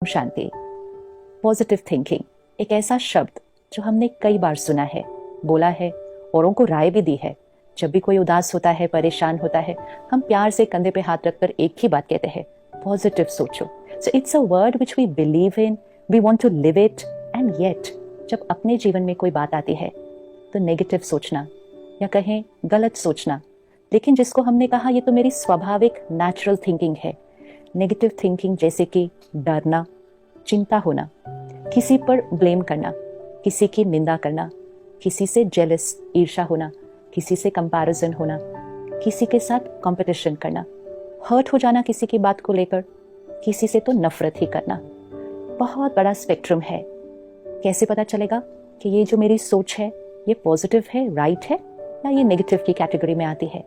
शांति। Positive thinking एक ऐसा शब्द जो हमने कई बार सुना है, बोला है, औरों को राय भी दी है। जब भी कोई उदास होता है, परेशान होता है, हम प्यार से कंधे पे हाथ रखकर एक ही बात कहते हैं, पॉजिटिव सोचो। So it's a word which we believe in, we want to live it, and yet जब अपने जीवन में कोई बात आती है तो नेगेटिव सोचना या कहें गलत सोचना, लेकिन जिसको हमने कहा ये तो मेरी स्वाभाविक नेचुरल थिंकिंग है। नेगेटिव थिंकिंग जैसे कि डरना, चिंता होना, किसी पर ब्लेम करना, किसी की निंदा करना, किसी से जेलस ईर्ष्या होना, किसी से कंपैरिजन होना, किसी के साथ कंपटीशन करना, हर्ट हो जाना किसी की बात को लेकर, किसी से तो नफरत ही करना। बहुत बड़ा स्पेक्ट्रम है। कैसे पता चलेगा कि ये जो मेरी सोच है ये पॉजिटिव है, राइट है, या ये नेगेटिव की कैटेगरी में आती है?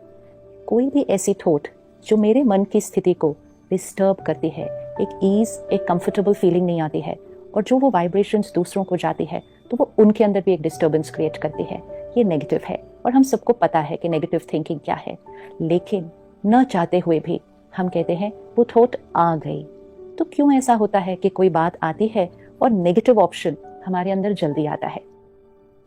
कोई भी ऐसी थॉट जो मेरे मन की स्थिति को डिस्टर्ब करती है, एक ईज, एक कंफर्टेबल फीलिंग नहीं आती है, और जो वो वाइब्रेशंस दूसरों को जाती है तो वो उनके अंदर भी एक डिस्टर्बेंस क्रिएट करती है, ये नेगेटिव है। और हम सबको पता है कि नेगेटिव थिंकिंग क्या है, लेकिन न चाहते हुए भी हम कहते हैं वो थॉट आ गई। तो क्यों ऐसा होता है कि कोई बात आती है और नेगेटिव ऑप्शन हमारे अंदर जल्दी आता है?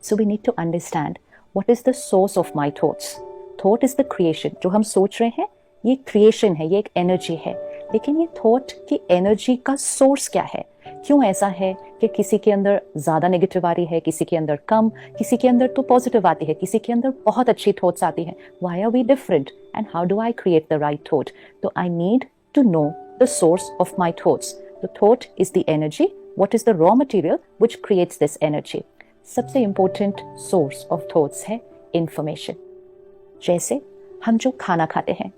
So we need to understand what is the source of my thoughts. Thought is the creation. जो हम सोच रहे हैं ये क्रिएशन है, ये एक एनर्जी है, लेकिन ये थॉट की एनर्जी का सोर्स क्या है? क्यों ऐसा है कि किसी के अंदर ज्यादा नेगेटिव आ रही है, किसी के अंदर कम, किसी के अंदर तो पॉजिटिव आती है, किसी के अंदर बहुत अच्छी थॉट्स आती हैं? Why are we different and how do I create the right thought? तो I need to know the source of my thoughts. The thought is the energy. What is the raw material which creates this energy? सबसे important source of thoughts है information. जैसे हम जो खाना खाते हैं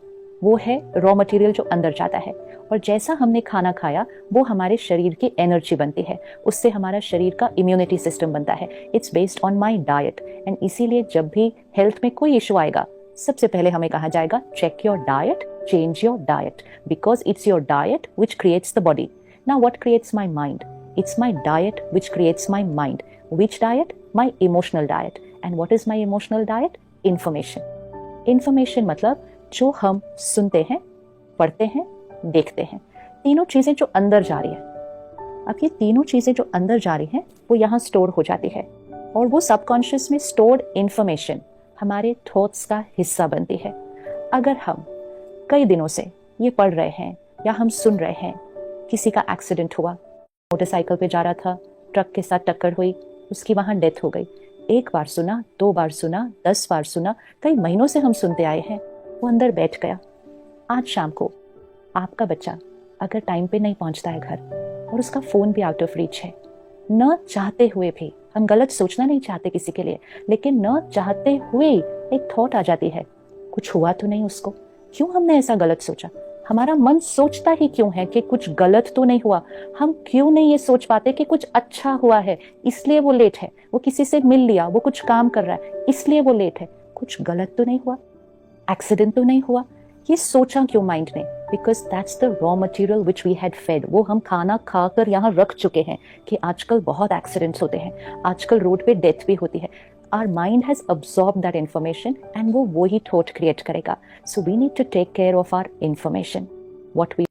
वो है रॉ मटेरियल जो अंदर जाता है, और जैसा हमने खाना खाया वो हमारे शरीर की एनर्जी बनती है, उससे हमारा शरीर का इम्यूनिटी सिस्टम बनता है। It's based on my diet. And इसीलिए जब भी हेल्थ में कोई इशू आएगा सबसे पहले हमें कहा जाएगा check your diet, change your diet, because it's your diet which creates the body. Now what creates my mind? It's my diet which creates my mind. Which diet? My emotional diet. And what is my emotional diet? Information. Information मतलब जो हम सुनते हैं, पढ़ते हैं, देखते हैं, तीनों चीजें जो अंदर जा रही है। अब ये तीनों चीजें जो अंदर जा रही हैं वो यहाँ स्टोर हो जाती है, और वो सबकॉन्शियस में स्टोर्ड इंफॉर्मेशन हमारे थॉट्स का हिस्सा बनती है। अगर हम कई दिनों से ये पढ़ रहे हैं या हम सुन रहे हैं किसी का एक्सीडेंट हुआ, मोटरसाइकिल पे जा रहा था, ट्रक के साथ टक्कर हुई, उसकी वहां डेथ हो गई, एक बार सुना, दो बार सुना, 10 बार सुना, कई महीनों से हम सुनते आए हैं, वो अंदर बैठ गया। आज शाम को आपका बच्चा अगर टाइम पे नहीं पहुंचता है घर और उसका फोन भी आउट ऑफ रीच है, न चाहते हुए भी, हम गलत सोचना नहीं चाहते किसी के लिए, लेकिन न चाहते हुए एक थॉट आ जाती है, कुछ हुआ तो नहीं उसको? क्यों हमने ऐसा गलत सोचा? हमारा मन सोचता ही क्यों है कि कुछ गलत तो नहीं हुआ? हम क्यों नहीं ये सोच पाते कि कुछ अच्छा हुआ है, इसलिए वो लेट है, वो किसी से मिल लिया, वो कुछ काम कर रहा है, इसलिए वो लेट है, कुछ गलत तो नहीं हुआ, एक्सीडेंट तो नहीं हुआ? ये सोचा क्यों माइंड ने? Because that's the raw material which we had fed. वो हम खाना खाकर यहाँ रख चुके हैं कि आजकल बहुत एक्सीडेंट्स होते हैं, आजकल रोड पे डेथ भी होती है। Our mind has absorbed that information and वो ही थॉट क्रिएट करेगा। So we need to take care of our information. What we